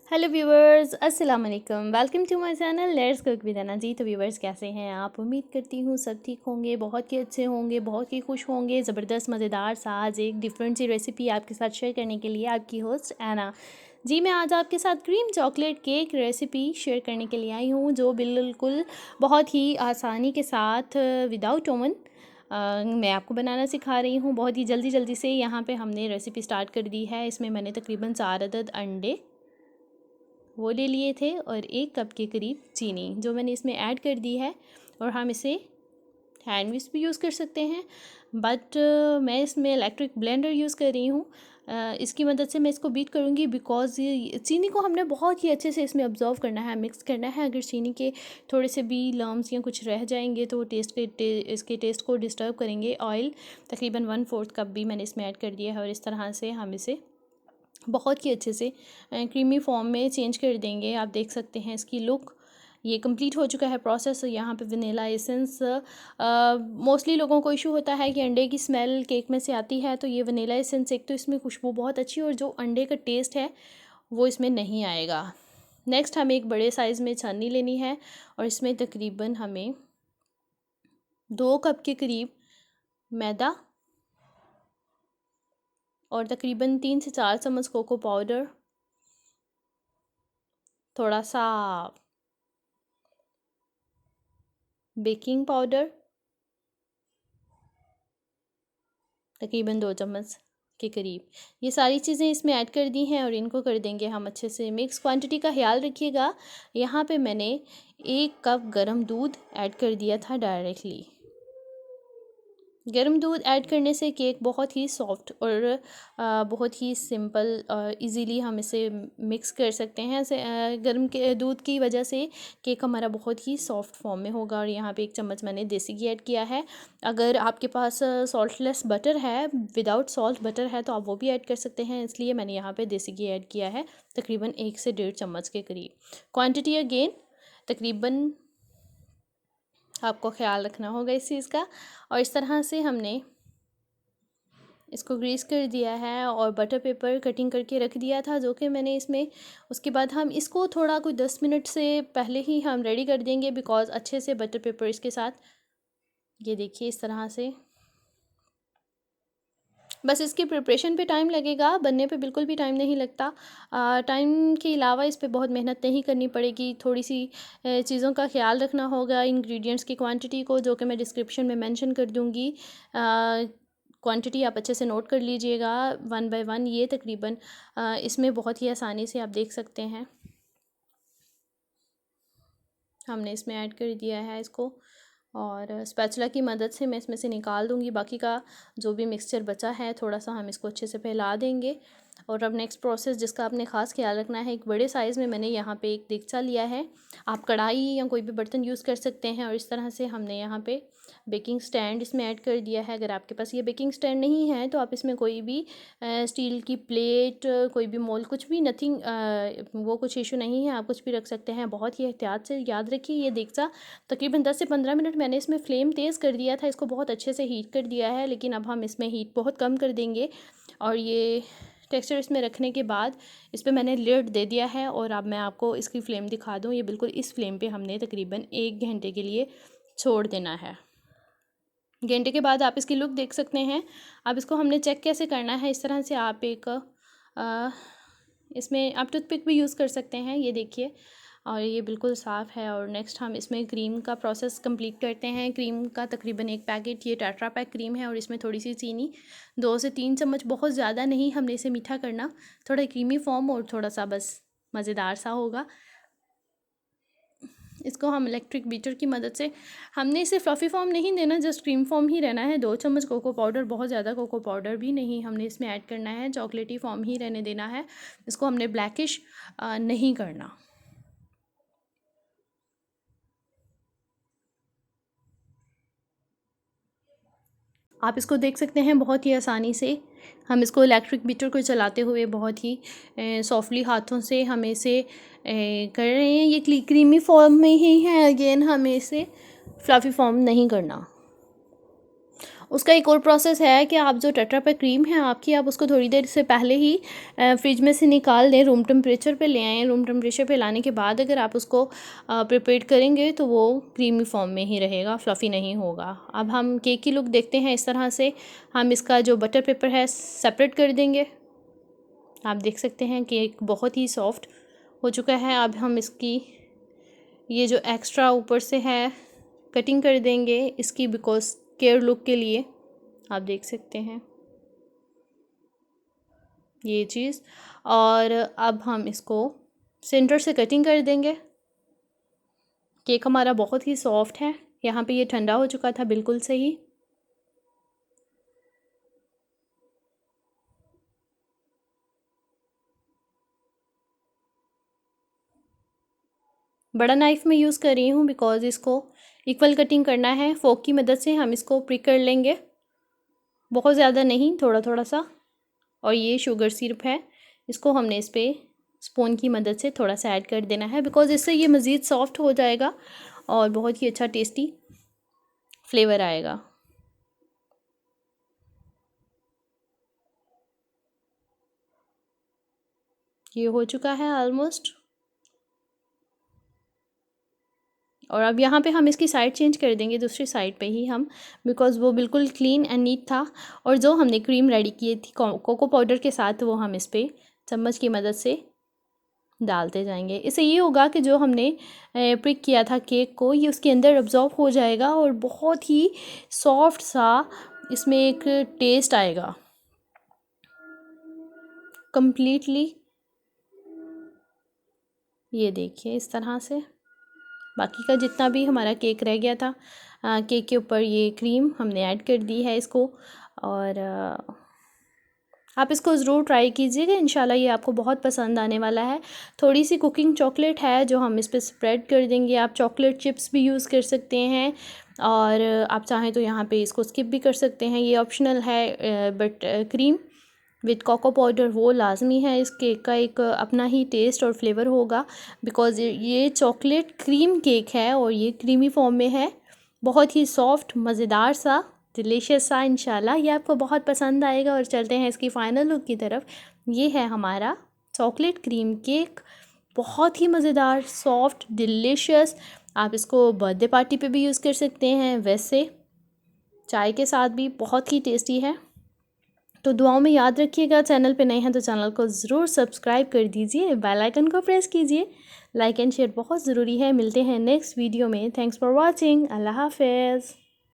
Hello viewers, अस्सलाम वालेकुम। Welcome to my channel let's cook with Ana ji. तो व्यूवर्स, कैसे हैं आप? उम्मीद करती हूँ सब ठीक होंगे, बहुत ही अच्छे होंगे, बहुत ही खुश होंगे। ज़बरदस्त मज़ेदार सा आज एक डिफरेंट सी रेसिपी आपके साथ शेयर करने के लिए आपकी होस्ट एना जी। मैं आज आपके साथ cream chocolate cake recipe share करने के लिए आई हूँ, जो बिल्कुल बहुत ही आसानी के साथ विदाउट ओवन मैं आपको बनाना सिखा रही हूँ। बहुत ही जल्दी जल्दी से यहाँ पे हमने रेसिपी स्टार्ट कर दी है। इसमें मैंने तकरीबन 4 अदद अंडे वो ले लिए थे और 1 कप के करीब चीनी जो मैंने इसमें ऐड कर दी है। और हम इसे हैंड विस्क भी यूज़ कर सकते हैं, बट मैं इसमें इलेक्ट्रिक ब्लेंडर यूज़ कर रही हूँ। इसकी मदद से मैं इसको बीट करूँगी, बिकॉज़ ये चीनी को हमने बहुत ही अच्छे से इसमें ऑब्जर्व करना है, मिक्स करना है। अगर चीनी के थोड़े से भी लम्स या कुछ रह जाएंगे तो वो इसके टेस्ट को डिस्टर्ब करेंगे। ऑयल तकरीबन 1/4 कप भी मैंने इसमें ऐड कर दिया है और इस तरह से हम इसे बहुत ही अच्छे से क्रीमी फॉर्म में चेंज कर देंगे। आप देख सकते हैं इसकी लुक। ये कंप्लीट हो चुका है प्रोसेस। यहाँ पे वनीला एसेंस मोस्टली लोगों को इशू होता है कि अंडे की स्मेल केक में से आती है, तो ये वनीला एसेंस एक तो इसमें खुशबू बहुत अच्छी और जो अंडे का टेस्ट है वो इसमें नहीं आएगा। नेक्स्ट हमें एक बड़े साइज़ में छन्नी लेनी है और इसमें तकरीबन हमें 2 कप के करीब मैदा और तकरीबन 3 से 4 चम्मच कोको पाउडर, थोड़ा सा बेकिंग पाउडर, तकरीबन 2 चम्मच के करीब, ये सारी चीज़ें इसमें ऐड कर दी हैं और इनको कर देंगे हम अच्छे से मिक्स। क्वांटिटी का ख्याल रखिएगा। यहाँ पे मैंने 1 कप गरम दूध ऐड कर दिया था डायरेक्टली। गर्म दूध ऐड करने से केक बहुत ही सॉफ्ट और बहुत ही सिंपल इजीली हम इसे मिक्स कर सकते हैं। गर्म के दूध की वजह से केक हमारा बहुत ही सॉफ्ट फॉर्म में होगा। और यहाँ पे 1 चम्मच मैंने देसी घी ऐड किया है। अगर आपके पास सॉल्टलेस बटर है, विदाउट सॉल्ट बटर है, तो आप वो भी ऐड कर सकते हैं, इसलिए मैंने यहाँ पे देसी घी ऐड किया है तकरीबन 1 से 1.5 चम्मच के करीब। क्वान्टिटी अगेन तकरीबन आपको ख्याल रखना होगा इस चीज़ का। और इस तरह से हमने इसको ग्रीस कर दिया है और बटर पेपर कटिंग करके रख दिया था जो कि मैंने इसमें। उसके बाद हम इसको थोड़ा कोई 10 मिनट से पहले ही हम रेडी कर देंगे, बिकॉज़ अच्छे से बटर पेपर इसके साथ, ये देखिए इस तरह से। बस इसकी प्रिपरेशन पे टाइम लगेगा, बनने पे बिल्कुल भी टाइम नहीं लगता। टाइम के अलावा इस पे बहुत मेहनत नहीं करनी पड़ेगी। थोड़ी सी चीज़ों का ख्याल रखना होगा, इंग्रेडिएंट्स की क्वांटिटी को, जो कि मैं डिस्क्रिप्शन में मेंशन कर दूँगी। क्वांटिटी आप अच्छे से नोट कर लीजिएगा 1 बाय 1। ये तकरीबन इसमें बहुत ही आसानी से आप देख सकते हैं हमने इसमें ऐड कर दिया है इसको। और स्पैचुला की मदद से मैं इसमें से निकाल दूँगी। बाकी का जो भी मिक्सचर बचा है थोड़ा सा हम इसको अच्छे से फैला देंगे। और अब नेक्स्ट प्रोसेस जिसका आपने ख़ास ख्याल रखना है, एक बड़े साइज़ में मैंने यहाँ पे एक देगचा लिया है। आप कढ़ाई या कोई भी बर्तन यूज़ कर सकते हैं। और इस तरह से हमने यहाँ पे बेकिंग स्टैंड इसमें ऐड कर दिया है। अगर आपके पास ये बेकिंग स्टैंड नहीं है तो आप इसमें कोई भी स्टील की प्लेट, कोई भी मोल, कुछ भी, नथिंग, वो कुछ इशू नहीं है, आप कुछ भी रख सकते हैं। बहुत ही एहतियात से याद रखिए। ये देगचा तकरीबन 10 से 15 मिनट मैंने इसमें फ्लेम तेज़ कर दिया था, इसको बहुत अच्छे से हीट कर दिया है, लेकिन अब हम इसमें हीट बहुत कम कर देंगे। और ये टेक्सचर इसमें रखने के बाद इस पर मैंने लिड दे दिया है। और अब मैं आपको इसकी फ़्लेम दिखा दूँ। ये बिल्कुल इस फ्लेम पे हमने तकरीबन 1 घंटे के लिए छोड़ देना है। घंटे के बाद आप इसकी लुक देख सकते हैं। अब इसको हमने चेक कैसे करना है, इस तरह से आप एक इसमें आप टूथपिक भी यूज़ कर सकते हैं, ये देखिए। और ये बिल्कुल साफ़ है। और नेक्स्ट हम इसमें क्रीम का प्रोसेस कंप्लीट करते हैं। क्रीम का तकरीबन 1 पैकेट, ये टेट्रा पैक क्रीम है और इसमें थोड़ी सी चीनी, 2 से 3 चम्मच, बहुत ज़्यादा नहीं हमने इसे मीठा करना, थोड़ा क्रीमी फॉर्म और थोड़ा सा बस मज़ेदार सा होगा। इसको हम इलेक्ट्रिक बीटर की मदद से, हमने इसे फ्लफ़ी फॉर्म नहीं देना, जस्ट क्रीम फॉर्म ही रहना है। 2 चम्मच कोको पाउडर, बहुत ज़्यादा कोको पाउडर भी नहीं हमने इसमें ऐड करना है, चॉकलेटी फॉर्म ही रहने देना है। इसको हमने ब्लैकिश नहीं करना। आप इसको देख सकते हैं बहुत ही आसानी से हम इसको इलेक्ट्रिक बीटर को चलाते हुए बहुत ही सॉफ्टली हाथों से हम इसे कर रहे हैं। ये क्रीमी फॉर्म में ही है। अगेन हमें इसे फ्लफ़ी फॉर्म नहीं करना। उसका एक और प्रोसेस है कि आप जो टेट्रा पैक क्रीम है आपकी, आप उसको थोड़ी देर से पहले ही फ्रिज में से निकाल दें, रूम टेम्परेचर पे ले आएँ। रूम टेम्परेचर पे लाने के बाद अगर आप उसको प्रिपेयर करेंगे तो वो क्रीमी फॉर्म में ही रहेगा, फ्लफ़ी नहीं होगा। अब हम केक की लुक देखते हैं। इस तरह से हम इसका जो बटर पेपर है सेपरेट कर देंगे। आप देख सकते हैं केक बहुत ही सॉफ्ट हो चुका है। अब हम इसकी ये जो एक्स्ट्रा ऊपर से है कटिंग कर देंगे इसकी, बिकॉज केयर लुक के लिए। आप देख सकते हैं ये चीज़। और अब हम इसको सेंटर से कटिंग कर देंगे। केक हमारा बहुत ही सॉफ्ट है। यहाँ पे ये ठंडा हो चुका था बिल्कुल सही। बड़ा नाइफ़ में यूज़ कर रही हूँ बिकॉज़ इसको इक्वल कटिंग करना है। फोक की मदद से हम इसको प्रिक कर लेंगे, बहुत ज़्यादा नहीं, थोड़ा थोड़ा सा। और ये शुगर सिरप है, इसको हमने इस पर स्पून की मदद से थोड़ा सा ऐड कर देना है, बिकॉज़ इससे ये मज़ीद सॉफ्ट हो जाएगा और बहुत ही अच्छा टेस्टी फ्लेवर आएगा। ये हो चुका है ऑलमोस्ट। और अब यहाँ पे हम इसकी साइड चेंज कर देंगे, दूसरी साइड पे ही हम, बिकॉज़ वो बिल्कुल क्लीन एंड नीट था। और जो हमने क्रीम रेडी की थी कोको पाउडर के साथ, वो हम इस पर चम्मच की मदद से डालते जाएंगे। इससे ये होगा कि जो हमने प्रिक किया था केक को, ये उसके अंदर अब्जॉर्ब हो जाएगा और बहुत ही सॉफ्ट सा इसमें एक टेस्ट आएगा कंप्लीटली। ये देखिए इस तरह से बाकी का जितना भी हमारा केक रह गया था, केक के ऊपर ये क्रीम हमने ऐड कर दी है इसको। और आप इसको ज़रूर ट्राई कीजिएगा, इंशाल्लाह ये आपको बहुत पसंद आने वाला है। थोड़ी सी कुकिंग चॉकलेट है जो हम इस पर स्प्रेड कर देंगे। आप चॉकलेट चिप्स भी यूज़ कर सकते हैं, और आप चाहें तो यहाँ पे इसको स्किप भी कर सकते हैं, ये ऑप्शनल है। But cream with cocoa powder वो लाजमी है। इस केक का एक अपना ही टेस्ट और फ्लेवर होगा, बिकॉज़ ये चॉकलेट क्रीम केक है और ये क्रीमी फॉर्म में है। बहुत ही सॉफ्ट, मज़ेदार सा, डिलीशियस सा। इंशाल्लाह ये आपको बहुत पसंद आएगा। और चलते हैं इसकी फ़ाइनल लुक की तरफ। ये है हमारा चॉकलेट क्रीम केक, बहुत ही मज़ेदार, सॉफ्ट, डिलीशियस। आप इसको बर्थडे पार्टी पे भी यूज़ कर सकते हैं, वैसे चाय के साथ भी बहुत ही टेस्टी है। तो दुआओं में याद रखिएगा। चैनल पे नए हैं तो चैनल को ज़रूर सब्सक्राइब कर दीजिए, बेल आइकन को प्रेस कीजिए। लाइक एंड शेयर बहुत ज़रूरी है। मिलते हैं नेक्स्ट वीडियो में। Thanks for watching. अल्लाह हाफ़िज़।